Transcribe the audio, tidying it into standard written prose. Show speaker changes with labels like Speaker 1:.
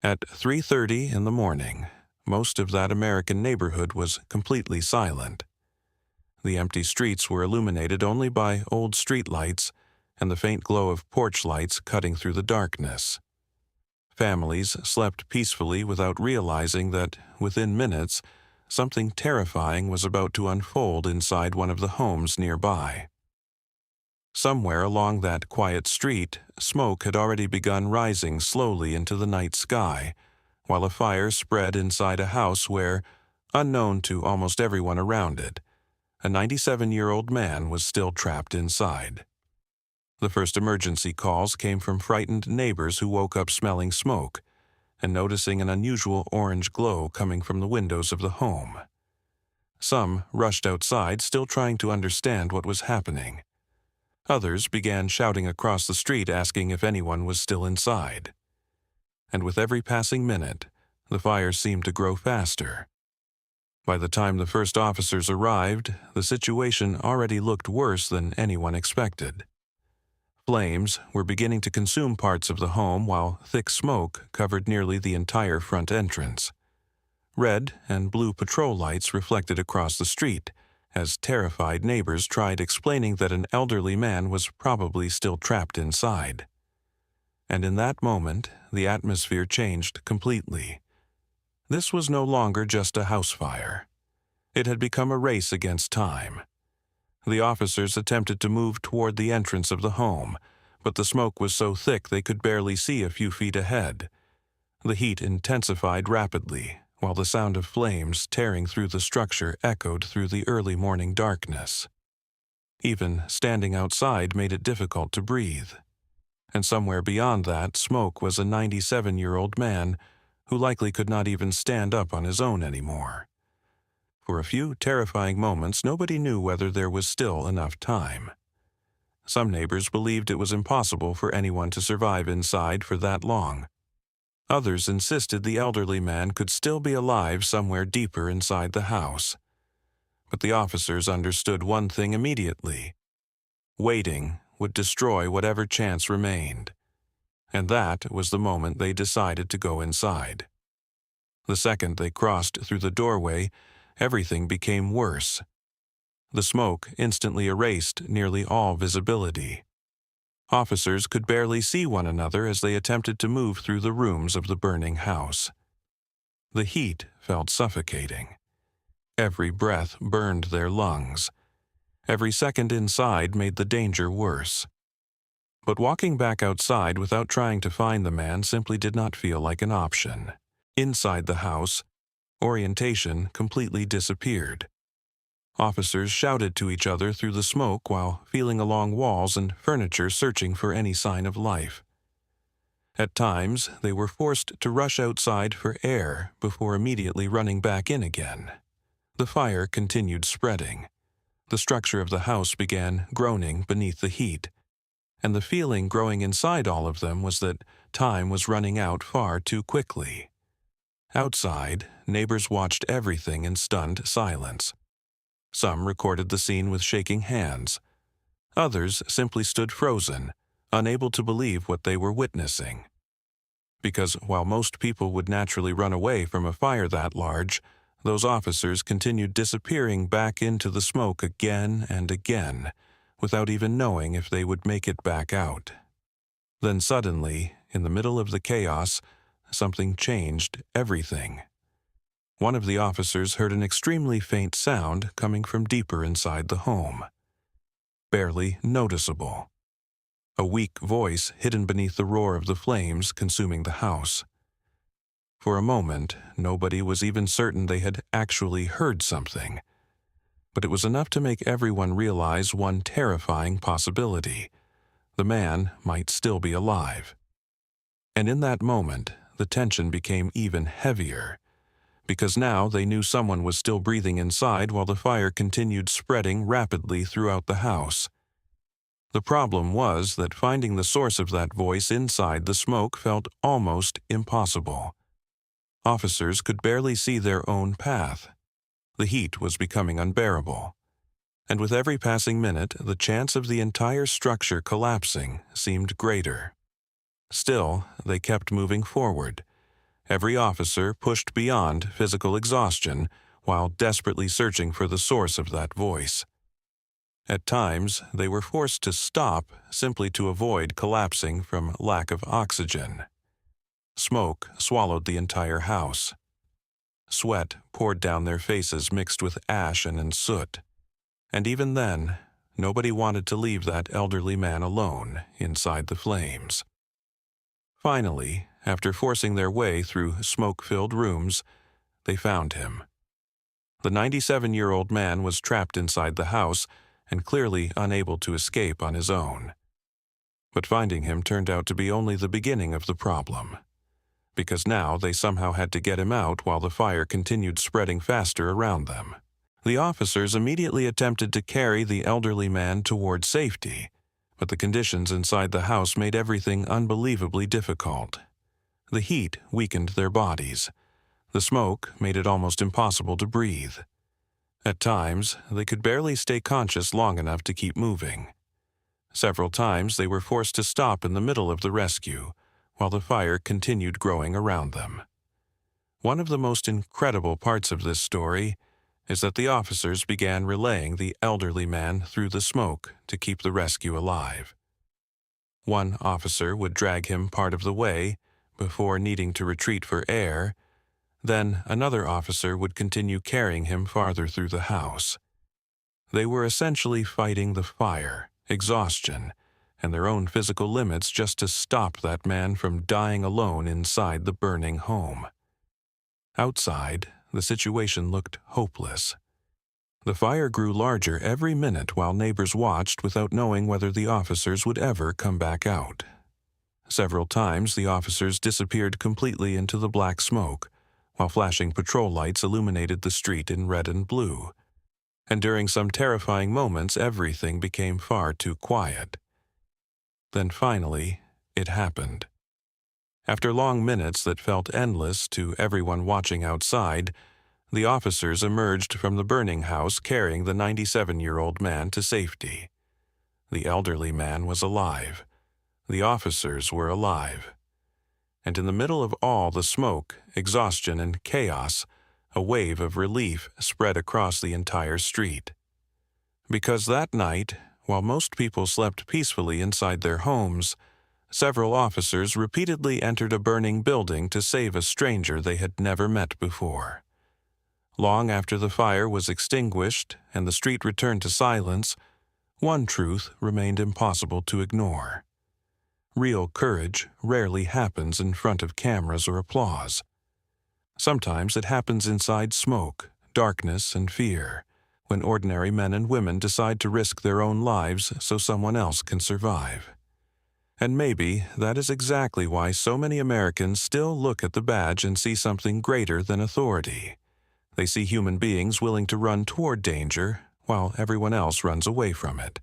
Speaker 1: At 3:30 in the morning, most of that American neighborhood was completely silent. The empty streets were illuminated only by old streetlights and the faint glow of porch lights cutting through the darkness. Families slept peacefully without realizing that, within minutes, something terrifying was about to unfold inside one of the homes nearby. Somewhere along that quiet street, smoke had already begun rising slowly into the night sky, while a fire spread inside a house where, unknown to almost everyone around it, a 97-year-old man was still trapped inside. The first emergency calls came from frightened neighbors who woke up smelling smoke and noticing an unusual orange glow coming from the windows of the home. Some rushed outside, still trying to understand what was happening. Others began shouting across the street asking if anyone was still inside. And with every passing minute, the fire seemed to grow faster. By the time the first officers arrived, the situation already looked worse than anyone expected. Flames were beginning to consume parts of the home while thick smoke covered nearly the entire front entrance. Red and blue patrol lights reflected across the street as terrified neighbors tried explaining that an elderly man was probably still trapped inside. And in that moment, the atmosphere changed completely. This was no longer just a house fire. It had become a race against time. The officers attempted to move toward the entrance of the home, but the smoke was so thick they could barely see a few feet ahead. The heat intensified rapidly, while the sound of flames tearing through the structure echoed through the early morning darkness. Even standing outside made it difficult to breathe. And somewhere beyond that smoke was a 97-year-old man who likely could not even stand up on his own anymore. For a few terrifying moments, nobody knew whether there was still enough time. Some neighbors believed it was impossible for anyone to survive inside for that long. Others insisted the elderly man could still be alive somewhere deeper inside the house. But the officers understood one thing immediately. Waiting would destroy whatever chance remained. And that was the moment they decided to go inside. The second they crossed through the doorway, everything became worse. The smoke instantly erased nearly all visibility. Officers could barely see one another as they attempted to move through the rooms of the burning house. The heat felt suffocating. Every breath burned their lungs. Every second inside made the danger worse. But walking back outside without trying to find the man simply did not feel like an option. Inside the house, orientation completely disappeared. Officers shouted to each other through the smoke while feeling along walls and furniture searching for any sign of life. At times, they were forced to rush outside for air before immediately running back in again. The fire continued spreading. The structure of the house began groaning beneath the heat, and the feeling growing inside all of them was that time was running out far too quickly. Outside, neighbors watched everything in stunned silence. Some recorded the scene with shaking hands. Others simply stood frozen, unable to believe what they were witnessing. Because while most people would naturally run away from a fire that large, those officers continued disappearing back into the smoke again and again, without even knowing if they would make it back out. Then suddenly, in the middle of the chaos, something changed everything. One of the officers heard an extremely faint sound coming from deeper inside the home. Barely noticeable. A weak voice hidden beneath the roar of the flames consuming the house. For a moment, nobody was even certain they had actually heard something. But it was enough to make everyone realize one terrifying possibility. The man might still be alive. And in that moment, the tension became even heavier, because now they knew someone was still breathing inside while the fire continued spreading rapidly throughout the house. The problem was that finding the source of that voice inside the smoke felt almost impossible. Officers could barely see their own path. The heat was becoming unbearable. And with every passing minute, the chance of the entire structure collapsing seemed greater. Still, they kept moving forward, Every officer pushed beyond physical exhaustion while desperately searching for the source of that voice. At times, they were forced to stop simply to avoid collapsing from lack of oxygen. Smoke swallowed the entire house. Sweat poured down their faces mixed with ash and soot. And even then, nobody wanted to leave that elderly man alone inside the flames. Finally, after forcing their way through smoke-filled rooms, they found him. The 97-year-old man was trapped inside the house and clearly unable to escape on his own. But finding him turned out to be only the beginning of the problem, because now they somehow had to get him out while the fire continued spreading faster around them. The officers immediately attempted to carry the elderly man toward safety, but the conditions inside the house made everything unbelievably difficult. The heat weakened their bodies. The smoke made it almost impossible to breathe. At times, they could barely stay conscious long enough to keep moving. Several times they were forced to stop in the middle of the rescue, while the fire continued growing around them. One of the most incredible parts of this story is that the officers began relaying the elderly man through the smoke to keep the rescue alive. One officer would drag him part of the way before needing to retreat for air. Then another officer would continue carrying him farther through the house. They were essentially fighting the fire, exhaustion, and their own physical limits just to stop that man from dying alone inside the burning home. Outside, the situation looked hopeless. The fire grew larger every minute while neighbors watched without knowing whether the officers would ever come back out. Several times the officers disappeared completely into the black smoke, while flashing patrol lights illuminated the street in red and blue. And during some terrifying moments, everything became far too quiet. Then finally, it happened. After long minutes that felt endless to everyone watching outside, the officers emerged from the burning house carrying the 97-year-old man to safety. The elderly man was alive. The officers were alive. And in the middle of all the smoke, exhaustion, and chaos, a wave of relief spread across the entire street. Because that night, while most people slept peacefully inside their homes, several officers repeatedly entered a burning building to save a stranger they had never met before. Long after the fire was extinguished and the street returned to silence, one truth remained impossible to ignore. Real courage rarely happens in front of cameras or applause. Sometimes it happens inside smoke, darkness, and fear, when ordinary men and women decide to risk their own lives so someone else can survive. And maybe that is exactly why so many Americans still look at the badge and see something greater than authority. They see human beings willing to run toward danger while everyone else runs away from it.